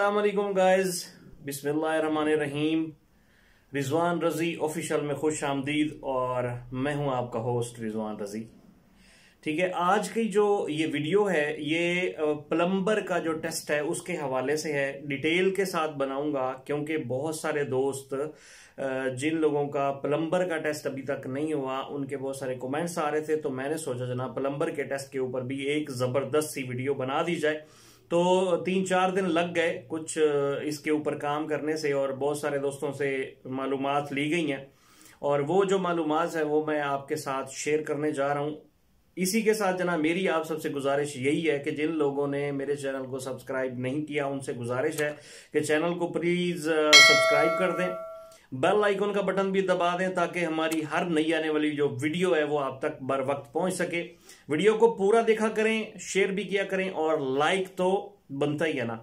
अस्सलाम वालेकुम गाइस, बिस्मिल्लाहिर्रहमानिर्रहीम। रिजवान रजी ऑफिशियल में खुश आमदीद और मैं हूं आपका होस्ट रिजवान रजी। ठीक है, आज की जो ये वीडियो है ये प्लम्बर का जो टेस्ट है उसके हवाले से है। डिटेल के साथ बनाऊंगा क्योंकि बहुत सारे दोस्त जिन लोगों का प्लम्बर का टेस्ट अभी तक नहीं हुआ उनके बहुत सारे कमेंट्स आ रहे थे, तो मैंने सोचा जनाब प्लम्बर के टेस्ट के ऊपर भी एक जबरदस्त सी वीडियो बना दी जाए। तो 3-4 दिन लग गए कुछ इसके ऊपर काम करने से और बहुत सारे दोस्तों से मालूमात ली गई हैं और वो जो मालूमात है वो मैं आपके साथ शेयर करने जा रहा हूं। इसी के साथ जनाब मेरी आप सबसे गुजारिश यही है कि जिन लोगों ने मेरे चैनल को सब्सक्राइब नहीं किया उनसे गुजारिश है कि चैनल को प्लीज सब्सक्राइब कर दें, बेल आइकन का बटन भी दबा दें ताकि हमारी हर नई आने वाली जो वीडियो है वो आप तक बर वक्त पहुंच सके। वीडियो को पूरा देखा करें, शेयर भी किया करें और लाइक तो बनता ही है ना।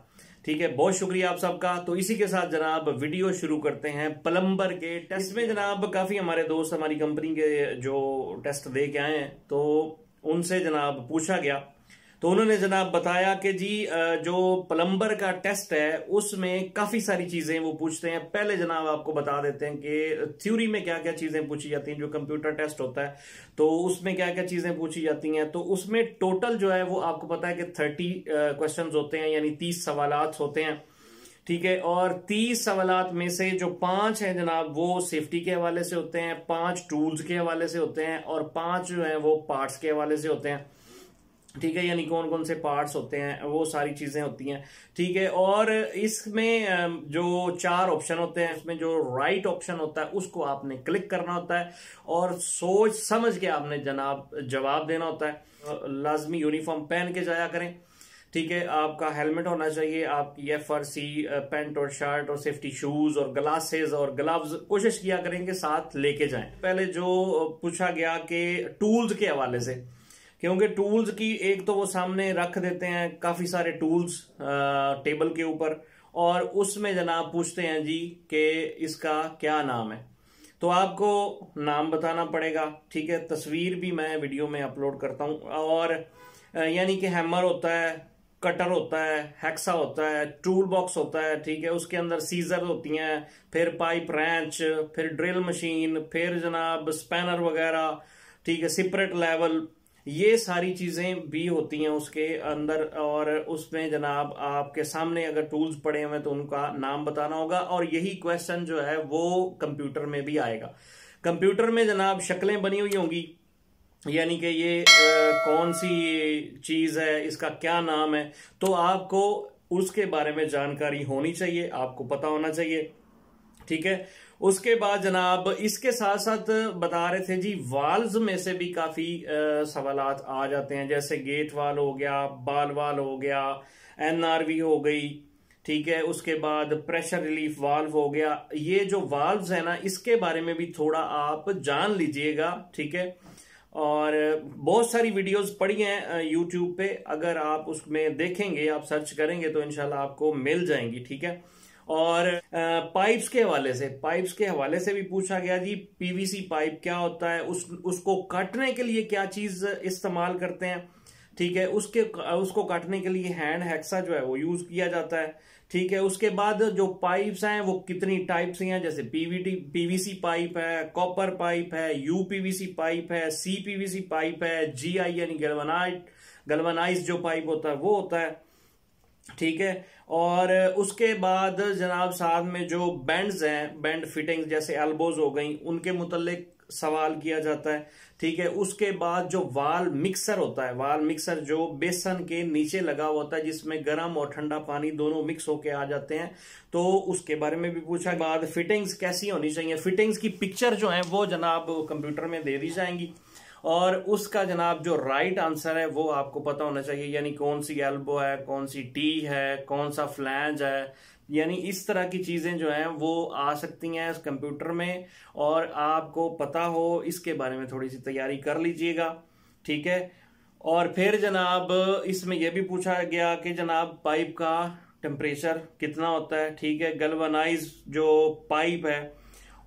ठीक है, बहुत शुक्रिया आप सबका। तो इसी के साथ जनाब वीडियो शुरू करते हैं प्लम्बर के टेस्ट में। जनाब काफी हमारे दोस्त हमारी कंपनी के जो टेस्ट दे के आए हैं तो उनसे जनाब पूछा गया तो उन्होंने जनाब बताया कि जी जो प्लम्बर का टेस्ट है उसमें काफी सारी चीजें वो पूछते हैं। पहले जनाब आपको बता देते हैं कि थ्योरी में क्या क्या चीजें पूछी जाती हैं। जो कंप्यूटर टेस्ट होता है तो उसमें क्या क्या चीजें पूछी जाती हैं, तो उसमें टोटल जो है वो आपको पता है कि 30 क्वेश्चन होते हैं, यानी 30 सवालात होते हैं। ठीक है, और 30 सवालात में से जो 5 हैं जनाब वो सेफ्टी के हवाले से होते हैं, 5 टूल्स के हवाले से होते हैं और 5 जो है वो पार्ट्स के हवाले से होते हैं। ठीक है, यानी कौन कौन से पार्ट्स होते हैं वो सारी चीजें होती हैं। ठीक है, और इसमें जो 4 ऑप्शन होते हैं उसमें जो राइट ऑप्शन होता है उसको आपने क्लिक करना होता है और सोच समझ के आपने जनाब जवाब देना होता है। लाजमी यूनिफॉर्म पहन के जाया करें। ठीक है, आपका हेलमेट होना चाहिए, आपकी FRC पैंट और शर्ट और सेफ्टी शूज और ग्लासेस और ग्लव्स कोशिश किया करेंगे साथ लेके जाएं। पहले जो पूछा गया कि टूल्स के हवाले से, क्योंकि टूल्स की एक तो वो सामने रख देते हैं काफी सारे टूल्स टेबल के ऊपर और उसमें जनाब पूछते हैं जी कि इसका क्या नाम है, तो आपको नाम बताना पड़ेगा। ठीक है, तस्वीर भी मैं वीडियो में अपलोड करता हूं। और यानी कि हैमर होता है, कटर होता है, हैक्सा होता है, टूल बॉक्स होता है। ठीक है, उसके अंदर सीजर होती हैं, फिर पाइप रेंच, फिर ड्रिल मशीन, फिर जनाब स्पैनर वगैरह। ठीक है, सेपरेट लेवल, ये सारी चीजें भी होती हैं उसके अंदर। और उसमें जनाब आपके सामने अगर टूल्स पड़े हुए तो उनका नाम बताना होगा और यही क्वेश्चन जो है वो कंप्यूटर में भी आएगा। कंप्यूटर में जनाब शक्लें बनी हुई होंगी, यानी कि ये कौन सी चीज है, इसका क्या नाम है, तो आपको उसके बारे में जानकारी होनी चाहिए, आपको पता होना चाहिए। ठीक है, उसके बाद जनाब इसके साथ साथ बता रहे थे जी वाल्व्स में से भी काफी सवालात आ जाते हैं, जैसे गेट वाल हो गया, बाल वाल हो गया, NRV हो गई। ठीक है, उसके बाद प्रेशर रिलीफ वाल्व हो गया। ये जो वाल्व्स है ना इसके बारे में भी थोड़ा आप जान लीजिएगा। ठीक है, और बहुत सारी वीडियोस पड़ी हैं यूट्यूब पे, अगर आप उसमें देखेंगे, आप सर्च करेंगे तो इंशाल्लाह आपको मिल जाएंगी। ठीक है, और पाइप्स के हवाले से भी पूछा गया जी PVC पाइप क्या होता है, उसको काटने के लिए क्या चीज इस्तेमाल करते हैं। ठीक है, उसको काटने के लिए हैंड हैक्सा जो है वो यूज किया जाता है। ठीक है, उसके बाद जो पाइप्स हैं वो कितनी टाइप से हैं, जैसे PVC पाइप है, कॉपर पाइप है, UPVC पाइप है, CPVC पाइप है, GI यानी गैल्वेनाइज्ड जो पाइप होता है वो होता है। ठीक है, और उसके बाद जनाब साथ में जो बेंड्स हैं, बेंड फिटिंग्स जैसे एल्बोज हो गई, उनके मुतल्लिक सवाल किया जाता है। ठीक है, उसके बाद जो वाल मिक्सर होता है, वाल मिक्सर जो बेसन के नीचे लगा होता है जिसमें गर्म और ठंडा पानी दोनों मिक्स होके आ जाते हैं, तो उसके बारे में भी पूछा। बाद फिटिंग्स कैसी होनी चाहिए, फिटिंग्स की पिक्चर जो है वो जनाब कंप्यूटर में दे दी जाएंगी और उसका जनाब जो राइट आंसर है वो आपको पता होना चाहिए, यानी कौन सी एल्बो है, कौन सी टी है, कौन सा फ्लैंज है, यानी इस तरह की चीजें जो हैं वो आ सकती हैं इस कंप्यूटर में और आपको पता हो इसके बारे में थोड़ी सी तैयारी कर लीजिएगा। ठीक है, और फिर जनाब इसमें यह भी पूछा गया कि जनाब पाइप का टेम्परेचर कितना होता है। ठीक है, गैल्वेनाइज जो पाइप है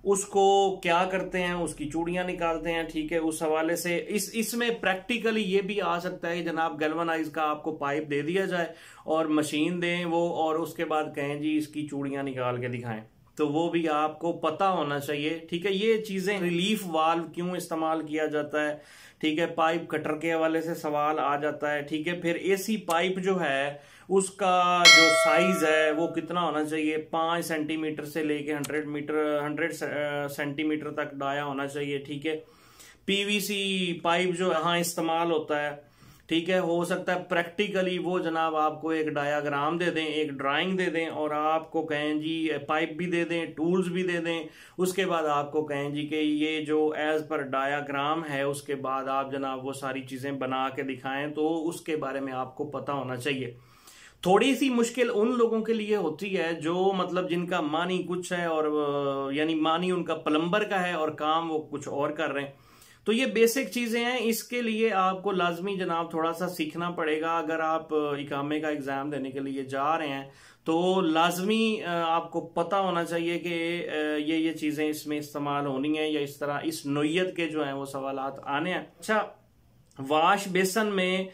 उसको क्या करते हैं, उसकी चूड़ियां निकालते हैं, ठीक है। उस हवाले से इसमें प्रैक्टिकली ये भी आ सकता है कि जनाब गैल्वेनाइज का आपको पाइप दे दिया जाए और मशीन दें वो, और उसके बाद कहें जी इसकी चूड़ियां निकाल के दिखाएं, तो वो भी आपको पता होना चाहिए, ठीक है। ये चीजें, रिलीफ वाल्व क्यों इस्तेमाल किया जाता है, ठीक है। पाइप कटर के हवाले से सवाल आ जाता है, ठीक है। फिर एसी पाइप जो है उसका जो साइज है वो कितना होना चाहिए, 5 सेंटीमीटर से लेके 100 सेंटीमीटर तक डाया होना चाहिए, ठीक है। पीवीसी पाइप जो यहाँ इस्तेमाल होता है, ठीक है, हो सकता है प्रैक्टिकली वो जनाब आपको एक डायाग्राम दे दें, एक ड्राइंग दे दें, और आपको कहें जी पाइप भी दे दें, टूल्स भी दे दें, उसके बाद आपको कहें जी कि ये जो एज पर डायाग्राम है, उसके बाद आप जनाब वो सारी चीजें बना के दिखाएं, तो उसके बारे में आपको पता होना चाहिए। थोड़ी सी मुश्किल उन लोगों के लिए होती है जो मतलब जिनका मानी कुछ है और यानी मानी उनका प्लम्बर का है और काम वो कुछ और कर रहे हैं। तो ये बेसिक चीजें हैं, इसके लिए आपको लाजमी जनाब थोड़ा सा सीखना पड़ेगा। अगर आप इकामे का एग्जाम देने के लिए जा रहे हैं तो लाजमी आपको पता होना चाहिए कि ये चीजें इसमें इस्तेमाल होनी है, या इस तरह इस नोयत के जो हैं वो सवालात आने हैं। अच्छा, वाश बेसन में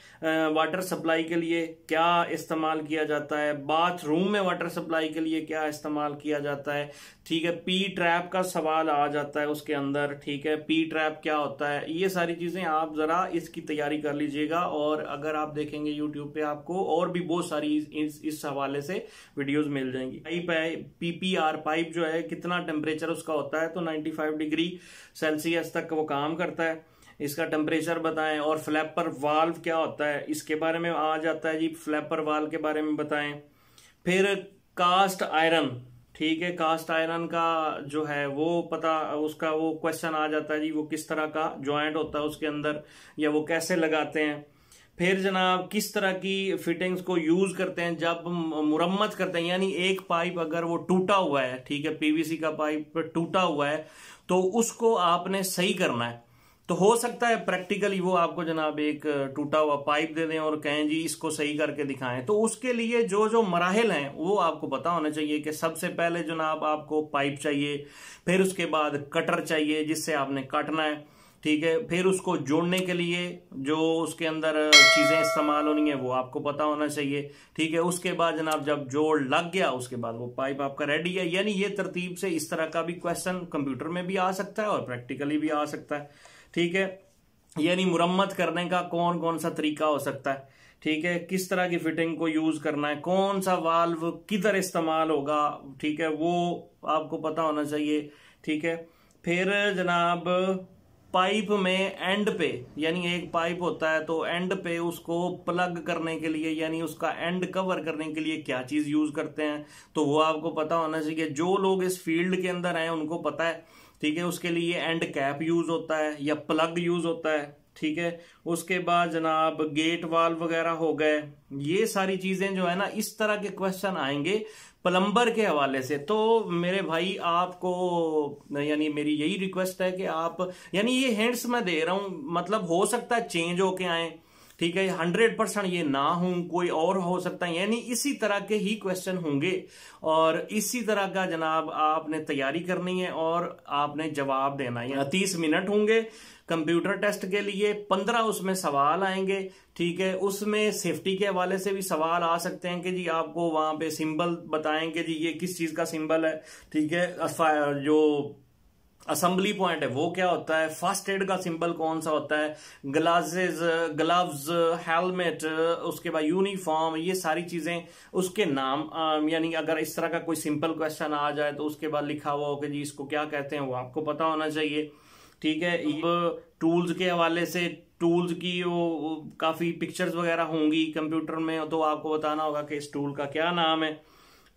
वाटर सप्लाई के लिए क्या इस्तेमाल किया जाता है, बाथरूम में वाटर सप्लाई के लिए क्या इस्तेमाल किया जाता है, ठीक है। पी ट्रैप का सवाल आ जाता है उसके अंदर, ठीक है। पी ट्रैप क्या होता है, ये सारी चीजें आप जरा इसकी तैयारी कर लीजिएगा, और अगर आप देखेंगे यूट्यूब पे आपको और भी बहुत सारी इस हवाले से वीडियोस मिल जाएंगी। पाइप है, पीपीआर पाइप जो है, कितना टेम्परेचर उसका होता है, तो 95 डिग्री सेल्सियस तक वो काम करता है, इसका टेम्परेचर बताएं। और फ्लैपर वाल्व क्या होता है, इसके बारे में आ जाता है जी, फ्लैपर वाल्व के बारे में बताएं। फिर कास्ट आयरन, ठीक है, कास्ट आयरन का जो है वो पता, उसका वो क्वेश्चन आ जाता है जी, वो किस तरह का जॉइंट होता है उसके अंदर, या वो कैसे लगाते हैं। फिर जनाब किस तरह की फिटिंग्स को यूज करते हैं जब मुरम्मत करते हैं, यानी एक पाइप अगर वो टूटा हुआ है, ठीक है, पीवीसी का पाइप टूटा हुआ है, तो उसको आपने सही करना है। तो हो सकता है प्रैक्टिकली वो आपको जनाब एक टूटा हुआ पाइप दे दें और कहें जी इसको सही करके दिखाएं, तो उसके लिए जो जो मराहिल हैं वो आपको पता होना चाहिए कि सबसे पहले जनाब आपको पाइप चाहिए, फिर उसके बाद कटर चाहिए जिससे आपने काटना है, ठीक है। फिर उसको जोड़ने के लिए जो उसके अंदर चीजें इस्तेमाल होनी है वो आपको पता होना चाहिए, ठीक है। उसके बाद जनाब जब जोड़ लग गया उसके बाद वो पाइप आपका रेडी है। यानी ये तरतीब से इस तरह का भी क्वेश्चन कंप्यूटर में भी आ सकता है और प्रैक्टिकली भी आ सकता है, ठीक है। यानी मुरम्मत करने का कौन कौन सा तरीका हो सकता है, ठीक है, किस तरह की फिटिंग को यूज करना है, कौन सा वाल्व किधर इस्तेमाल होगा, ठीक है, वो आपको पता होना चाहिए, ठीक है। फिर जनाब पाइप में एंड पे, यानी एक पाइप होता है तो एंड पे उसको प्लग करने के लिए, यानी उसका एंड कवर करने के लिए क्या चीज यूज करते हैं, तो वो आपको पता होना चाहिए। जो लोग इस फील्ड के अंदर हैं उनको पता है, ठीक है। उसके लिए एंड कैप यूज होता है या प्लग यूज होता है, ठीक है। उसके बाद जनाब गेट वाल्व वगैरह हो गए, ये सारी चीजें जो है ना, इस तरह के क्वेश्चन आएंगे प्लम्बर के हवाले से। तो मेरे भाई आपको यानी मेरी यही रिक्वेस्ट है कि आप, यानी ये हिंट्स मैं दे रहा हूं, मतलब हो सकता है चेंज होके आए, ठीक है, 100% ये ना हो, कोई और हो सकता है, यानी इसी तरह के ही क्वेश्चन होंगे और इसी तरह का जनाब आपने तैयारी करनी है और आपने जवाब देना है। 30 मिनट होंगे कंप्यूटर टेस्ट के लिए, 15 उसमें सवाल आएंगे, ठीक है। उसमें सेफ्टी के हवाले से भी सवाल आ सकते हैं कि जी आपको वहां पे सिंबल बताएंगे जी ये किस चीज का सिंबल है, ठीक है। जो असेंबली पॉइंट है वो क्या होता है, फर्स्ट एड का सिंबल कौन सा होता है, ग्लव्स, हेलमेट, उसके बाद यूनिफॉर्म, ये सारी चीजें उसके नाम, यानी अगर इस तरह का कोई सिंपल क्वेश्चन आ जाए तो उसके बाद लिखा हुआ हो कि जी इसको क्या कहते हैं वो आपको पता होना चाहिए, ठीक है। अब टूल्स के हवाले से, टूल्स की वो काफी पिक्चर्स वगैरह होंगी कंप्यूटर में, तो आपको बताना होगा कि इस टूल का क्या नाम है,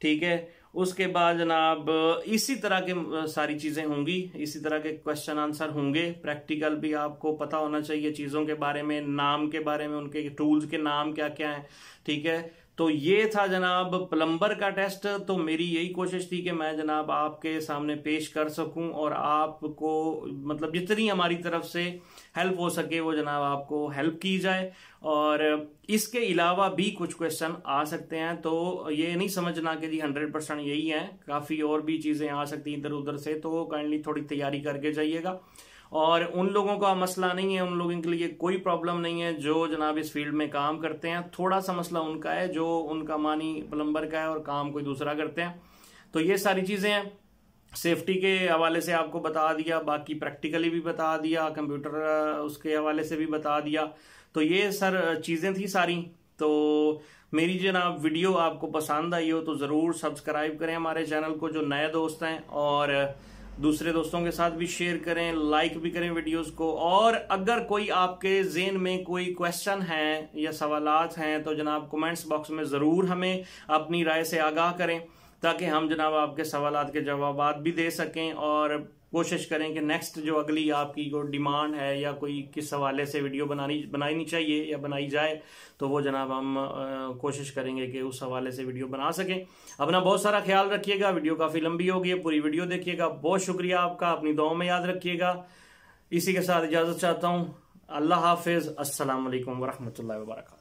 ठीक है। उसके बाद जनाब इसी तरह के सारी चीजें होंगी, इसी तरह के क्वेश्चन आंसर होंगे। प्रैक्टिकल भी आपको पता होना चाहिए चीजों के बारे में, नाम के बारे में, उनके टूल्स के नाम क्या क्या हैं, ठीक है। तो ये था जनाब प्लम्बर का टेस्ट। तो मेरी यही कोशिश थी कि मैं जनाब आपके सामने पेश कर सकूं और आपको मतलब जितनी हमारी तरफ से हेल्प हो सके वो जनाब आपको हेल्प की जाए। और इसके अलावा भी कुछ क्वेश्चन आ सकते हैं, तो ये नहीं समझना कि जी 100% यही है, काफ़ी और भी चीज़ें आ सकती हैं इधर उधर से, तो काइंडली थोड़ी तैयारी करके जाइएगा। और उन लोगों का मसला नहीं है, उन लोगों के लिए कोई प्रॉब्लम नहीं है जो जनाब इस फील्ड में काम करते हैं। थोड़ा सा मसला उनका है जो उनका मानी प्लम्बर का है और काम कोई दूसरा करते हैं। तो ये सारी चीज़ें हैं, सेफ्टी के हवाले से आपको बता दिया, बाकी प्रैक्टिकली भी बता दिया, कंप्यूटर उसके हवाले से भी बता दिया। तो ये सर चीज़ें थी सारी। तो मेरी जनाब वीडियो आपको पसंद आई हो तो ज़रूर सब्सक्राइब करें हमारे चैनल को जो नए दोस्त हैं, और दूसरे दोस्तों के साथ भी शेयर करें, लाइक भी करें वीडियोस को। और अगर कोई आपके ज़हन में कोई क्वेश्चन है या सवालात हैं तो जनाब कमेंट्स बॉक्स में ज़रूर हमें अपनी राय से आगाह करें, ताकि हम जनाब आपके सवालात के जवाबात भी दे सकें और कोशिश करें कि नेक्स्ट जो अगली आपकी जो डिमांड है या कोई किस हवाले से वीडियो बनानी चाहिए या बनाई जाए, तो वो जनाब हम कोशिश करेंगे कि उस हवाले से वीडियो बना सकें। अपना बहुत सारा ख्याल रखिएगा, वीडियो काफ़ी लंबी हो गई है, पूरी वीडियो देखिएगा। बहुत शुक्रिया आपका, अपनी दुआओं में याद रखिएगा। इसी के साथ इजाज़त चाहता हूँ। अल्लाह हाफिज़। अस्सलाम वालेकुम वरहमतुल्लाहि वबरकातुहू।